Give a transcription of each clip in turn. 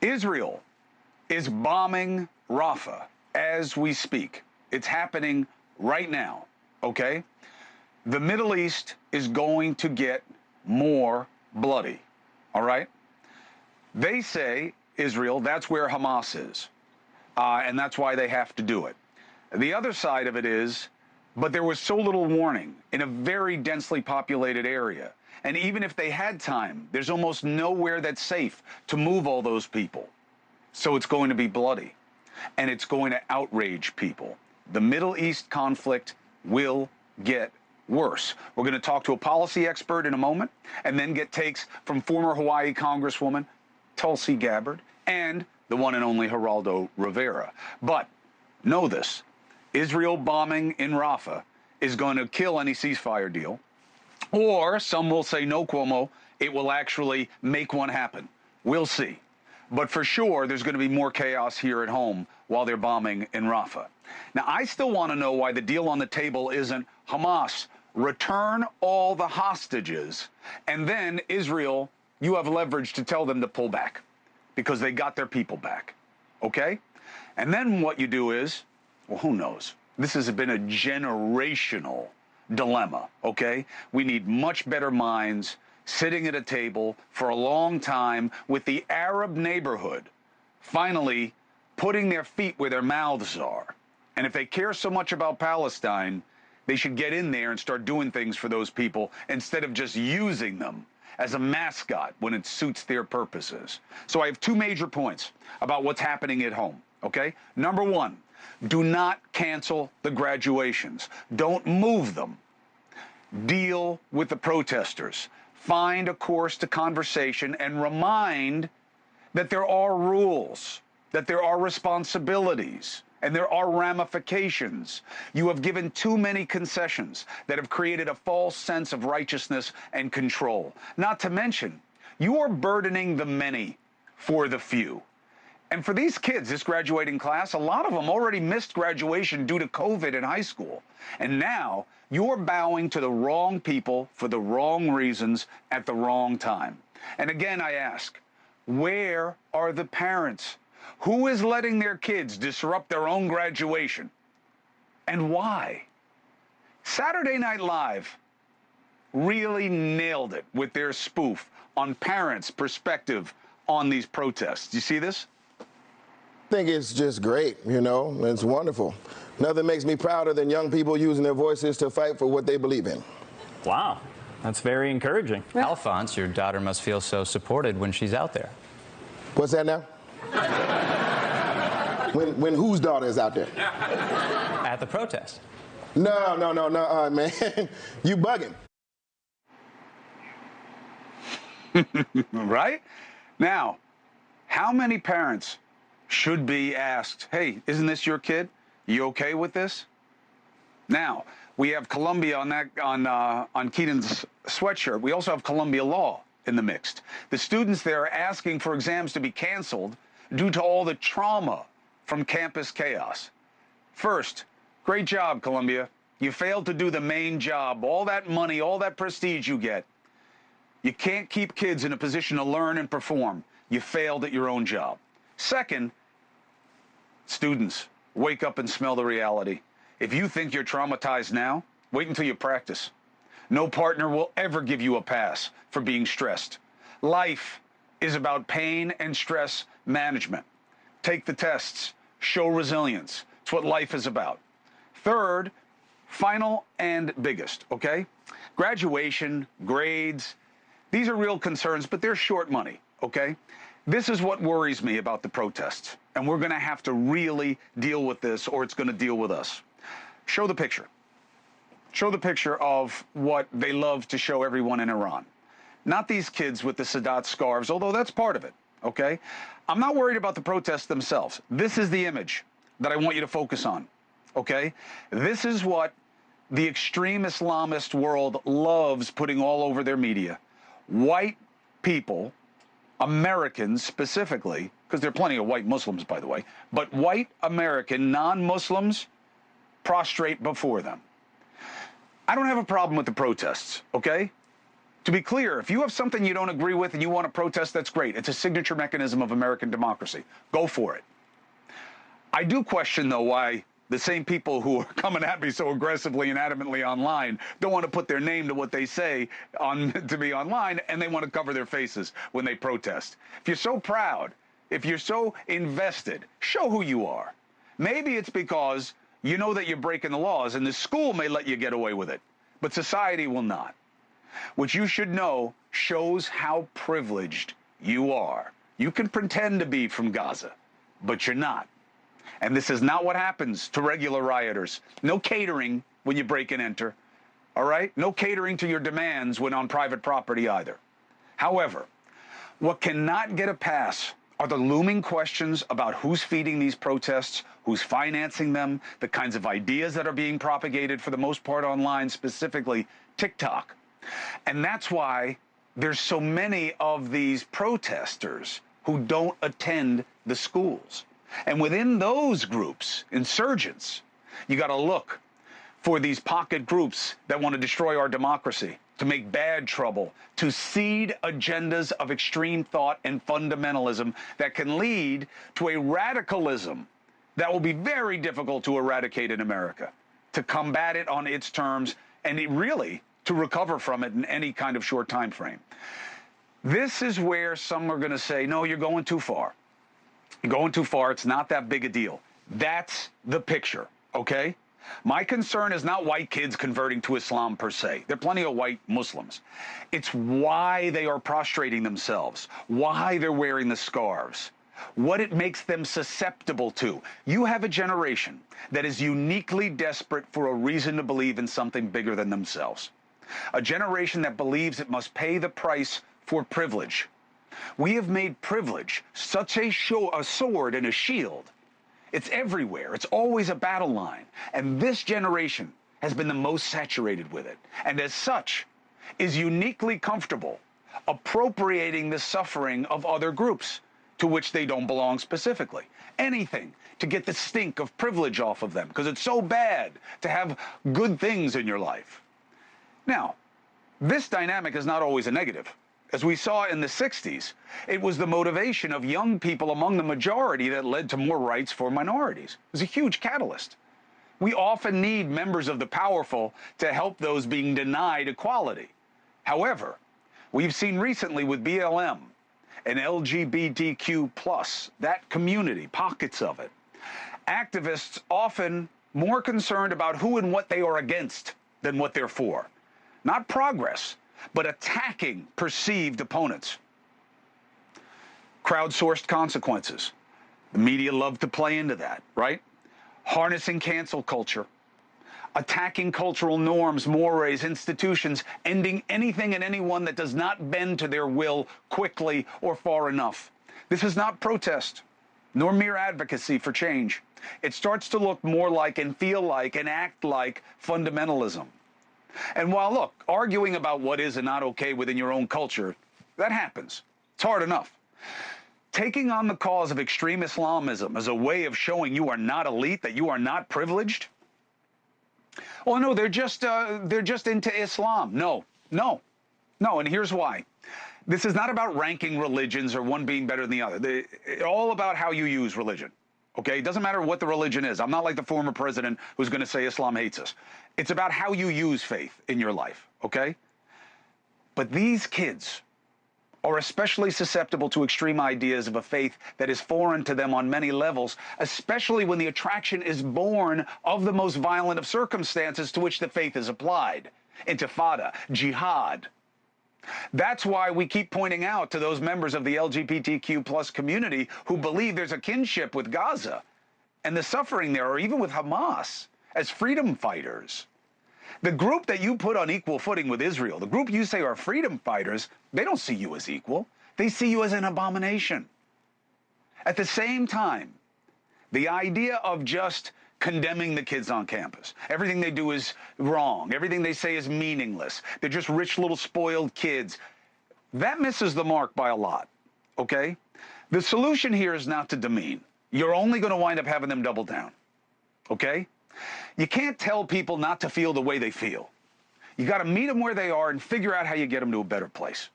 Israel is bombing Rafa as we speak. It's happening right now, okay? The Middle East is going to get more bloody, all right? They say, Israel, that's where Hamas is, and that's why they have to do it. The other side of it is, but there was so little warning in a very densely populated area. And even if they had time, there's almost nowhere that's safe to move all those people. So it's going to be bloody, and it's going to outrage people. The Middle East conflict will get worse. We're going to talk to a policy expert in a moment, and then get takes from former Hawaii Congresswoman Tulsi Gabbard and the one and only Geraldo Rivera. But know this, Israel bombing in Rafa is going to kill any ceasefire deal, or some will say, no, Cuomo, it will actually make one happen. We'll see. But for sure, there's going to be more chaos here at home while they're bombing in Rafa. Now, I still want to know why the deal on the table isn't Hamas, return all the hostages, and then Israel, you have leverage to tell them to pull back because they got their people back, okay? And then what you do is, well, who knows? This has been a generational dilemma, okay? We need much better minds sitting at a table for a long time with the Arab neighborhood finally putting their feet where their mouths are. And if they care so much about Palestine, they should get in there and start doing things for those people instead of just using them as a mascot when it suits their purposes. So I have two major points about what's happening at home, okay? Number one, do not cancel the graduations. Don't move them. Deal with the protesters. Find a course to conversation and remind that there are rules, that there are responsibilities, and there are ramifications. You have given too many concessions that have created a false sense of righteousness and control. Not to mention, you are burdening the many for the few. And for these kids, this graduating class, a lot of them already missed graduation due to COVID in high school. And now you're bowing to the wrong people for the wrong reasons at the wrong time. And again, I ask, where are the parents? Who is letting their kids disrupt their own graduation? And why? Saturday Night Live really nailed it with their spoof on parents' perspective on these protests. You see this? I think it's just great, you know, it's wonderful. Nothing makes me prouder than young people using their voices to fight for what they believe in. Wow, that's very encouraging. Alphonse, your daughter must feel so supported when she's out there. What's that now? when whose daughter is out there? At the protest. No, man. You bugging. Right? Now, how many parents should be asked, hey, isn't this your kid? You okay with this? Now, we have Columbia on Keaton's sweatshirt. We also have Columbia law in the mix. The students there are asking for exams to be canceled due to all the trauma from campus chaos. First, great job, Columbia. You failed to do the main job. All that money, all that prestige you get. You can't keep kids in a position to learn and perform. You failed at your own job. Second, students, wake up and smell the reality. If you think you're traumatized now, wait until you practice. No partner will ever give you a pass for being stressed. Life is about pain and stress management. Take the tests, show resilience. It's what life is about. Third, final and biggest, okay? Graduation, grades, these are real concerns, but they're short money, okay? This is what worries me about the protests, and we're going to have to really deal with this or it's going to deal with us. Show the picture. Show the picture of what they love to show everyone in Iran. Not these kids with the Sadat scarves, although that's part of it, okay? I'm not worried about the protests themselves. This is the image that I want you to focus on, okay? This is what the extreme Islamist world loves putting all over their media. White people, Americans specifically, because there are plenty of white Muslims, by the way, but white American non-Muslims prostrate before them. I don't have a problem with the protests, okay? To be clear, if you have something you don't agree with and you want to protest, that's great. It's a signature mechanism of American democracy. Go for it. I do question, though, why the same people who are coming at me so aggressively and adamantly online don't want to put their name to what they say to me online, and they want to cover their faces when they protest. If you're so proud, if you're so invested, show who you are. Maybe it's because you know that you're breaking the laws, and the school may let you get away with it, but society will not. What you should know shows how privileged you are. You can pretend to be from Gaza, but you're not. And this is not what happens to regular rioters. No catering when you break and enter, all right? No catering to your demands when on private property either. However, what cannot get a pass are the looming questions about who's feeding these protests, who's financing them, the kinds of ideas that are being propagated for the most part online, specifically TikTok. And that's why there's so many of these protesters who don't attend the schools. And within those groups, insurgents, you got to look for these pocket groups that want to destroy our democracy, to make bad trouble, to seed agendas of extreme thought and fundamentalism that can lead to a radicalism that will be very difficult to eradicate in America, to combat it on its terms, and really to recover from it in any kind of short time frame. This is where some are going to say, no, you're going too far. You're going too far. It's not that big a deal. That's the picture, okay? My concern is not white kids converting to Islam per se. There are plenty of white Muslims. It's why they are prostrating themselves, why they're wearing the scarves, what it makes them susceptible to. You have a generation that is uniquely desperate for a reason to believe in something bigger than themselves. A generation that believes it must pay the price for privilege. We have made privilege such a sword and a shield. It's everywhere. It's always a battle line. And this generation has been the most saturated with it. And as such, is uniquely comfortable appropriating the suffering of other groups to which they don't belong specifically. Anything to get the stink of privilege off of them, because it's so bad to have good things in your life. Now, this dynamic is not always a negative. As we saw in the 60s, it was the motivation of young people among the majority that led to more rights for minorities. It was a huge catalyst. We often need members of the powerful to help those being denied equality. However, we've seen recently with BLM and LGBTQ+, that community, pockets of it, activists often more concerned about who and what they are against than what they're for. Not progress, but attacking perceived opponents. Crowdsourced consequences. The media love to play into that, right? Harnessing cancel culture. Attacking cultural norms, mores, institutions, ending anything and anyone that does not bend to their will quickly or far enough. This is not protest, nor mere advocacy for change. It starts to look more like and feel like and act like fundamentalism. And while, look, arguing about what is and not okay within your own culture, that happens. It's hard enough. Taking on the cause of extreme Islamism as a way of showing you are not elite, that you are not privileged? Well, no, they're just into Islam. No. And here's why. This is not about ranking religions or one being better than the other. It's all about how you use religion. Okay? It doesn't matter what the religion is. I'm not like the former president who's going to say Islam hates us. It's about how you use faith in your life, okay? But these kids are especially susceptible to extreme ideas of a faith that is foreign to them on many levels, especially when the attraction is born of the most violent of circumstances to which the faith is applied. Intifada, jihad. That's why we keep pointing out to those members of the LGBTQ+ community who believe there's a kinship with Gaza and the suffering there, or even with Hamas, as freedom fighters. The group that you put on equal footing with Israel, the group you say are freedom fighters, they don't see you as equal. They see you as an abomination. At the same time, the idea of just condemning the kids on campus, everything they do is wrong, everything they say is meaningless, they're just rich little spoiled kids, that misses the mark by a lot, okay? The solution here is not to demean. You're only going to wind up having them double down, okay? You can't tell people not to feel the way they feel. You got to meet them where they are and figure out how you get them to a better place.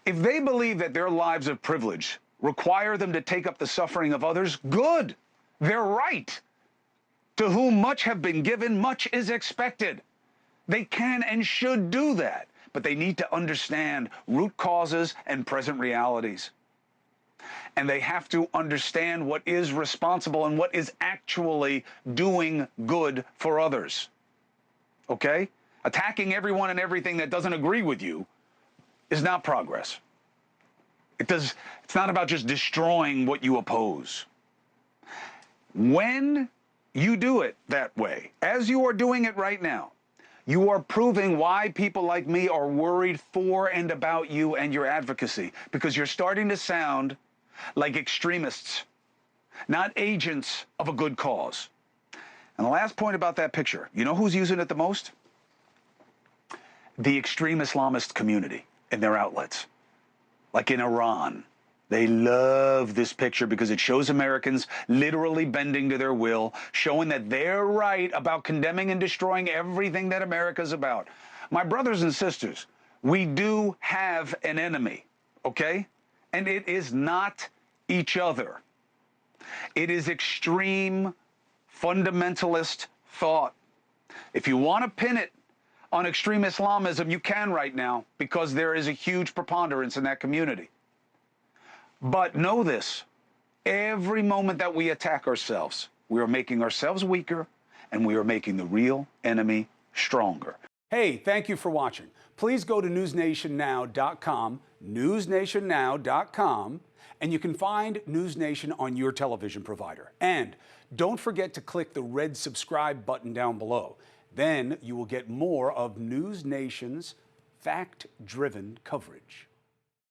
If they believe that their lives of privilege require them to take up the suffering of others, good. They're right. To whom much have been given, much is expected. They can and should do that, but they need to understand root causes and present realities. And they have to understand what is responsible and what is actually doing good for others. Okay? Attacking everyone and everything that doesn't agree with you is not progress. It's not about just destroying what you oppose. When you do it that way, as you are doing it right now, you are proving why people like me are worried for and about you and your advocacy, because you're starting to sound like extremists, not agents of a good cause. And the last point about that picture, you know who's using it the most? The extreme Islamist community in their outlets. Like in Iran. They love this picture because it shows Americans literally bending to their will, showing that they're right about condemning and destroying everything that America's about. My brothers and sisters, we do have an enemy, okay? And it is not each other. It is extreme fundamentalist thought. If you want to pin it on extreme Islamism, you can right now, because there is a huge preponderance in that community. But know this, every moment that we attack ourselves, we are making ourselves weaker, and we are making the real enemy stronger. Hey, thank you for watching. Please go to newsnationnow.com, newsnationnow.com, and you can find NewsNation on your television provider. And don't forget to click the red subscribe button down below. Then you will get more of NewsNation's fact-driven coverage.